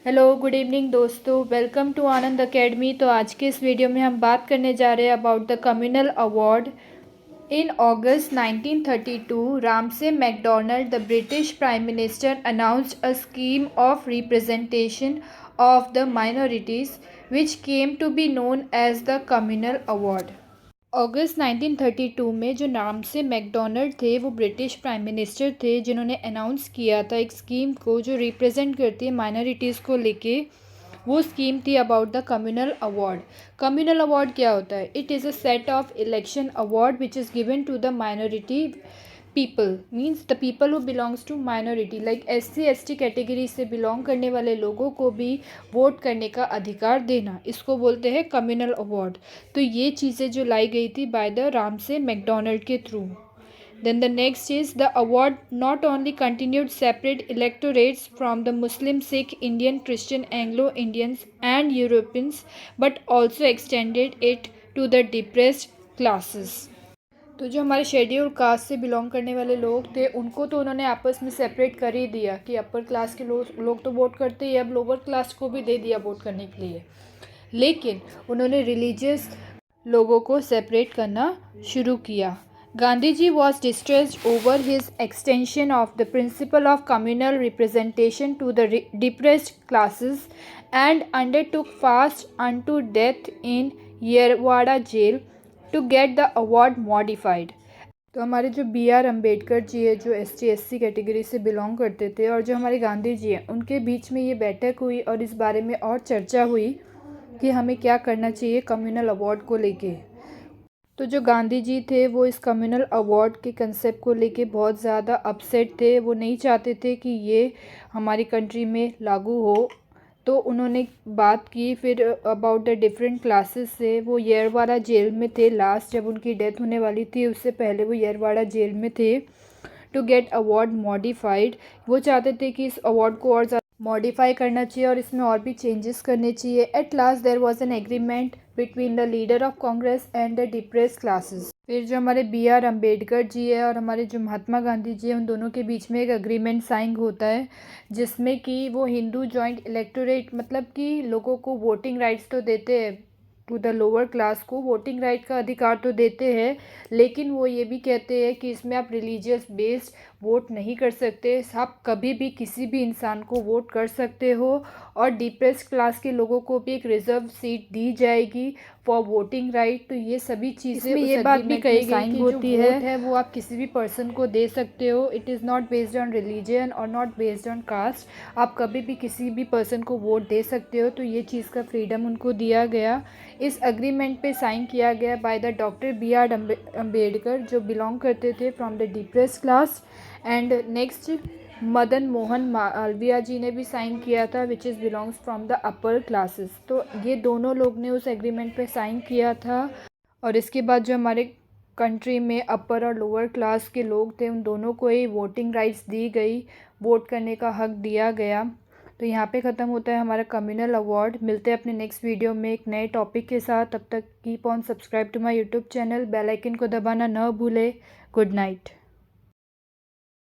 Hello good evening दोस्तों, welcome to Anand academy. तो आज के इस वीडियो में हम बात करने जा रहे हैं about the communal award. In August 1932 Ramsay MacDonald, the British prime minister, announced a scheme of representation of the minorities which came to be known as the communal award. अगस्त 1932 में जो रामसे मैकडोनाल्ड थे वो British prime minister थे, जिन्होंने announce किया था एक स्कीम को जो रिप्रेजेंट करती है माइनॉरिटीज़ को लेके। वो स्कीम थी about the communal award. Communal award क्या होता है? It is a set of election award which is given to the minority people, means the people who belongs to minority like SC ST category से belong करने वाले लोगों को भी vote करने का अधिकार देना, इसको बोलते हैं कम्युनल अवार्ड। तो ये चीज़ें जो लाई गई थी बाय द रामसे मैकडोनाल्ड के through. Then the next is the award not only continued separate electorates from the Muslim, Sikh, Indian, Christian, Anglo-Indians and Europeans, but also extended it to the depressed classes। तो जो हमारे schedule caste से belong करने वाले लोग थे उनको तो उन्होंने आपस में सेपरेट कर ही दिया कि अपर क्लास के लोग तो वोट करते ही, अब लोअर क्लास को भी दे दिया वोट करने के लिए। लेकिन उन्होंने रिलीजियस लोगों को सेपरेट करना शुरू किया। Gandhi ji was distressed over his extension of the principle of communal representation to the depressed classes and undertook fast unto death in Yerwada jail to get the award modified. तो हमारे जो B.R. अम्बेडकर जी है, जो ST SC कैटेगरी से belong करते थे, और जो हमारे गांधी जी हैं, उनके बीच में ये बैठक हुई और इस बारे में और चर्चा हुई कि हमें क्या करना चाहिए कम्युनल अवार्ड को लेके। तो जो गांधी जी थे वो इस कम्युनल अवार्ड के कंसेप्ट को लेके बहुत ज़्यादा अपसेट थे। वो नहीं चाहते थे कि ये हमारी कंट्री में लागू हो। तो उन्होंने बात की फिर अबाउट द डिफरेंट क्लासेस से। वो येरवाड़ा जेल में थे लास्ट, जब उनकी डेथ होने वाली थी उससे पहले वो येरवाड़ा जेल में थे। टू गेट अवार्ड मॉडिफाइड, वो चाहते थे कि इस अवार्ड को और ज़्यादा मॉडिफाई करना चाहिए और इसमें और भी चेंजेस करने चाहिए। At last there was an agreement between the leader of Congress and the depressed classes. फिर जो हमारे B.R. अम्बेडकर जी है और हमारे जो महात्मा गांधी जी हैं, उन दोनों के बीच में एक अग्रीमेंट साइन होता है जिसमें कि वो हिंदू जॉइंट इलेक्टोरेट, मतलब कि लोगों को वोटिंग राइट्स तो देते हैं, टू द लोअर क्लास को वोटिंग राइट का अधिकार तो देते हैं, लेकिन वो ये भी कहते हैं कि इसमें आप रिलीजियस बेस्ड वोट नहीं कर सकते। आप कभी भी किसी भी इंसान को वोट कर सकते हो और डिप्रेस्ड क्लास के लोगों को भी एक रिजर्व सीट दी जाएगी फॉर वोटिंग राइट। तो ये सभी चीज़ें ये बात भी कही गई कि होती है वो आप किसी भी पर्सन को दे सकते हो। It is not based on religion और नॉट बेस्ड ऑन कास्ट। आप कभी भी किसी भी पर्सन को वोट दे सकते हो। तो ये चीज़ का फ्रीडम उनको दिया गया। इस अग्रीमेंट पे साइन किया गया by the doctor B.R. Ambedkar, जो बिलोंग करते थे from the depressed class. And next Madan Mohan Malviya ji ने भी साइन किया था, which is belongs from the upper classes. तो ये दोनों लोग ने उस एग्रीमेंट पे साइन किया था। और इसके बाद जो हमारे कंट्री में अपर और लोअर क्लास के लोग थे उन दोनों को ही वोटिंग राइट्स दी गई, वोट करने का हक दिया गया। तो यहाँ पे ख़त्म होता है हमारा कम्युनल अवार्ड। मिलते हैं अपने नेक्स्ट वीडियो में एक नए टॉपिक के साथ। तब तक keep on subscribe to my YouTube channel, bell icon को दबाना न भूले। Good night.